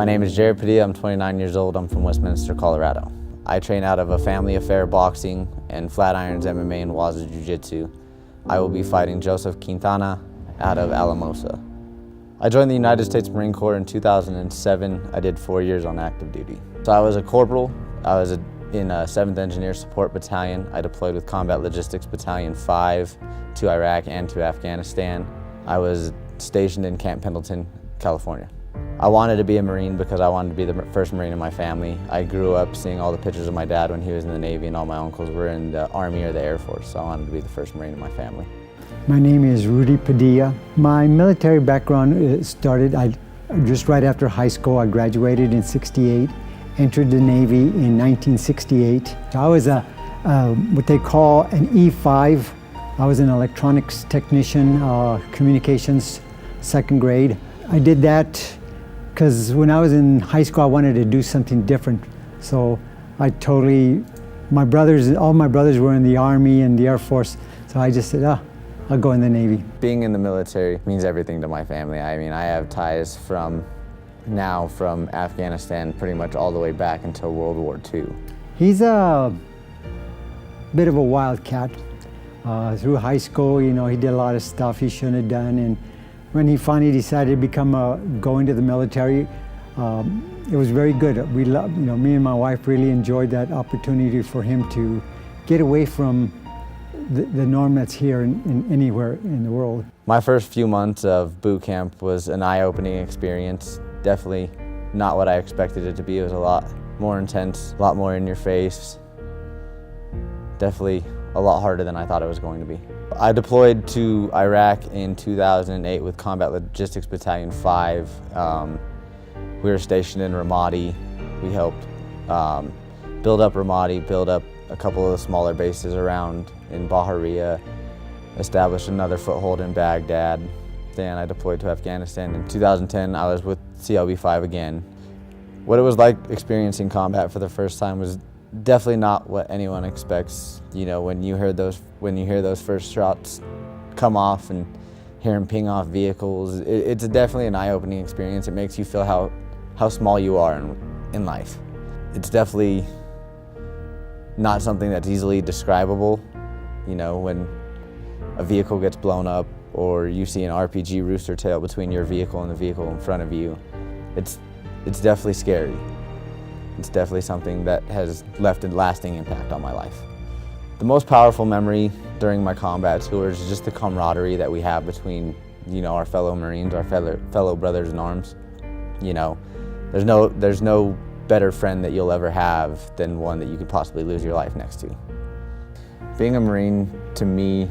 name is Jared Padilla. I'm 29 years old. I'm from Westminster, Colorado. I train out of a family affair boxing and flat irons MMA and Wazoo Jiu-Jitsu. I will be fighting Joseph Quintana out of Alamosa. I joined the United States Marine Corps in 2007. I did 4 years on active duty. So I was a corporal. I was in a 7th Engineer Support Battalion. I deployed with Combat Logistics Battalion 5 to Iraq and to Afghanistan. I was stationed in Camp Pendleton, California. I wanted to be a Marine because I wanted to be the first Marine in my family. I grew up seeing all the pictures of my dad when he was in the Navy, and all my uncles were in the Army or the Air Force, so I wanted to be the first Marine in my family. My name is Rudy Padilla. My military background started just right after high school. I graduated in '68, entered the Navy in 1968. I was what they call an E5. I was an electronics technician, communications, 2nd grade. I did that because when I was in high school, I wanted to do something different. So all my brothers were in the Army and the Air Force. So I just said, I'll go in the Navy. Being in the military means everything to my family. I mean, I have ties from Afghanistan pretty much all the way back until World War II. He's a bit of a wildcat. Through high school, he did a lot of stuff he shouldn't have done. And when he finally decided to go into the military, it was very good. Me and my wife really enjoyed that opportunity for him to get away from the norm that's here in anywhere in the world. My first few months of boot camp was an eye-opening experience. Definitely not what I expected it to be. It was a lot more intense, a lot more in your face. Definitely a lot harder than I thought it was going to be. I deployed to Iraq in 2008 with Combat Logistics Battalion 5. We were stationed in Ramadi. We helped build up Ramadi, build up a couple of the smaller bases around in Bahariya, established another foothold in Baghdad. Then I deployed to Afghanistan. In 2010, I was with CLB 5 again. What it was like experiencing combat for the first time was definitely not what anyone expects. When you hear those first shots come off and hear them ping off vehicles, it's definitely an eye-opening experience. It makes you feel how small you are in life. It's definitely not something that's easily describable. When a vehicle gets blown up or you see an RPG rooster tail between your vehicle and the vehicle in front of you, it's definitely scary. It's definitely something that has left a lasting impact on my life. The most powerful memory during my combat tour is just the camaraderie that we have between, our fellow Marines, our fellow brothers in arms. There's no better friend that you'll ever have than one that you could possibly lose your life next to. Being a Marine, to me,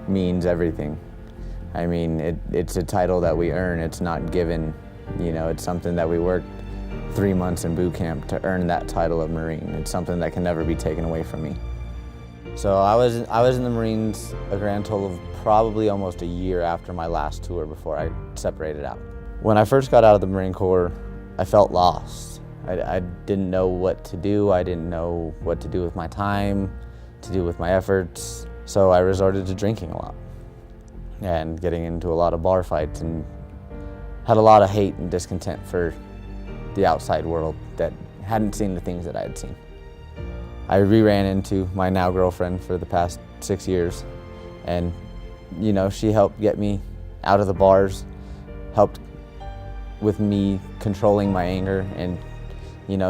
means everything. I mean, it's a title that we earn. It's not given. It's something that we worked 3 months in boot camp to earn that title of Marine. It's something that can never be taken away from me. So I was in the Marines a grand total of probably almost a year after my last tour before I separated out. When I first got out of the Marine Corps, I felt lost. I didn't know what to do. I didn't know what to do with my time, to do with my efforts. So I resorted to drinking a lot and getting into a lot of bar fights, and had a lot of hate and discontent for the outside world that hadn't seen the things that I had seen. I ran into my now girlfriend for the past 6 years, and she helped get me out of the bars, helped with me controlling my anger, and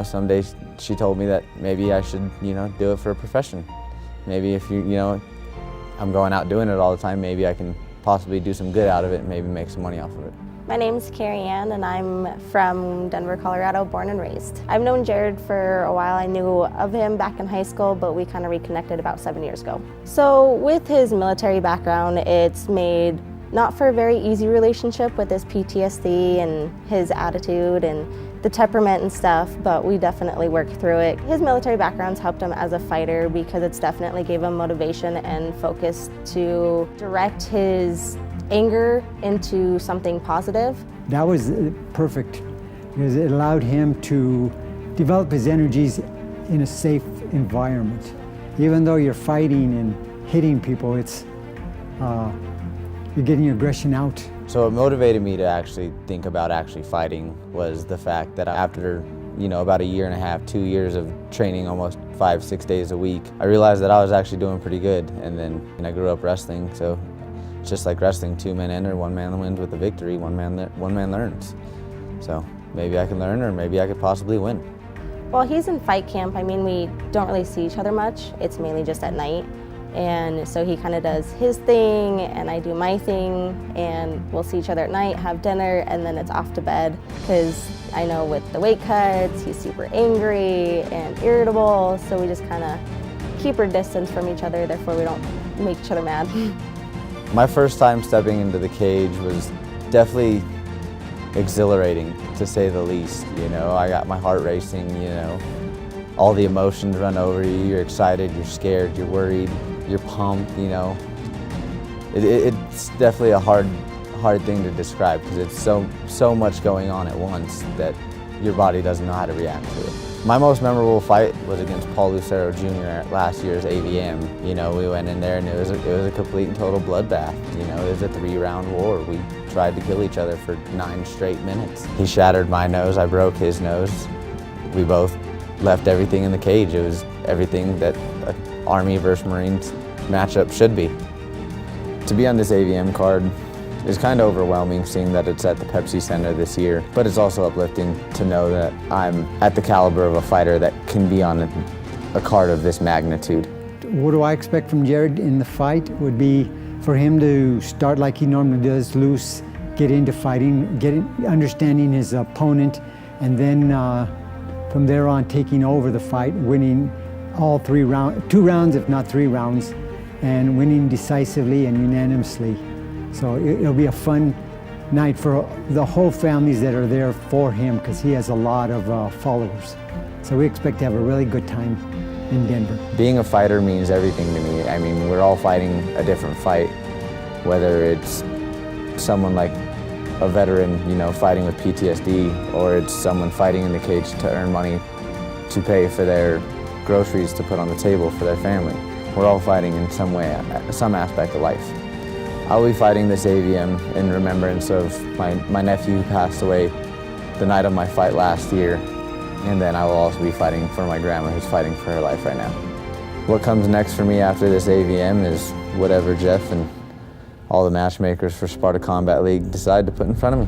some days she told me that maybe I should do it for a profession. Maybe if I'm going out doing it all the time, maybe I can possibly do some good out of it and maybe make some money off of it. My name's Carrie Ann, and I'm from Denver, Colorado, born and raised. I've known Jared for a while. I knew of him back in high school, but we kind of reconnected about 7 years ago. So with his military background, it's made not for a very easy relationship with his PTSD and his attitude and the temperament and stuff, but we definitely worked through it. His military background's helped him as a fighter because it's definitely gave him motivation and focus to direct his anger into something positive. That was perfect because it allowed him to develop his energies in a safe environment. Even though you're fighting and hitting people, you're getting your aggression out So what motivated me to actually think about actually fighting was the fact that after, about a year and a half, 2 years of training almost 5-6 days a week, I realized that I was actually doing pretty good. And then I grew up wrestling, so it's just like wrestling, 2 men enter, 1 man wins with the victory, one man learns. So maybe I can learn, or maybe I could possibly win. Well, he's in fight camp. I mean, we don't really see each other much. It's mainly just at night. And so he kind of does his thing and I do my thing, and we'll see each other at night, have dinner, and then it's off to bed. Because I know with the weight cuts, he's super angry and irritable, so we just kind of keep our distance from each other, therefore we don't make each other mad. My first time stepping into the cage was definitely exhilarating, to say the least. I got my heart racing, all the emotions run over you. You're excited, you're scared, you're worried, you're pumped, It's definitely a hard thing to describe, because it's so much going on at once that your body doesn't know how to react to it. My most memorable fight was against Paul Lucero Jr. at last year's AVM. We went in there and it was a complete and total bloodbath. It was a 3-round war. We tried to kill each other for 9 straight minutes. He shattered my nose, I broke his nose. We both left everything in the cage. It was everything that an Army versus Marines matchup should be. To be on this AVM card is kind of overwhelming, seeing that it's at the Pepsi Center this year, but it's also uplifting to know that I'm at the caliber of a fighter that can be on a card of this magnitude. What do I expect from Jared in the fight would be for him to start like he normally does, loose, get into fighting, understanding his opponent, and then from there on taking over the fight, winning all 2 rounds, if not 3 rounds, and winning decisively and unanimously. So it'll be a fun night for the whole families that are there for him, because he has a lot of followers. So we expect to have a really good time in Denver. Being a fighter means everything to me. I mean, we're all fighting a different fight, whether it's someone like a veteran, fighting with PTSD, or it's someone fighting in the cage to earn money to pay for their groceries to put on the table for their family. We're all fighting in some way, some aspect of life. I'll be fighting this AVM in remembrance of my nephew who passed away the night of my fight last year, and then I will also be fighting for my grandma who's fighting for her life right now. What comes next for me after this AVM is whatever Jeff and all the matchmakers for Sparta Combat League decide to put in front of me.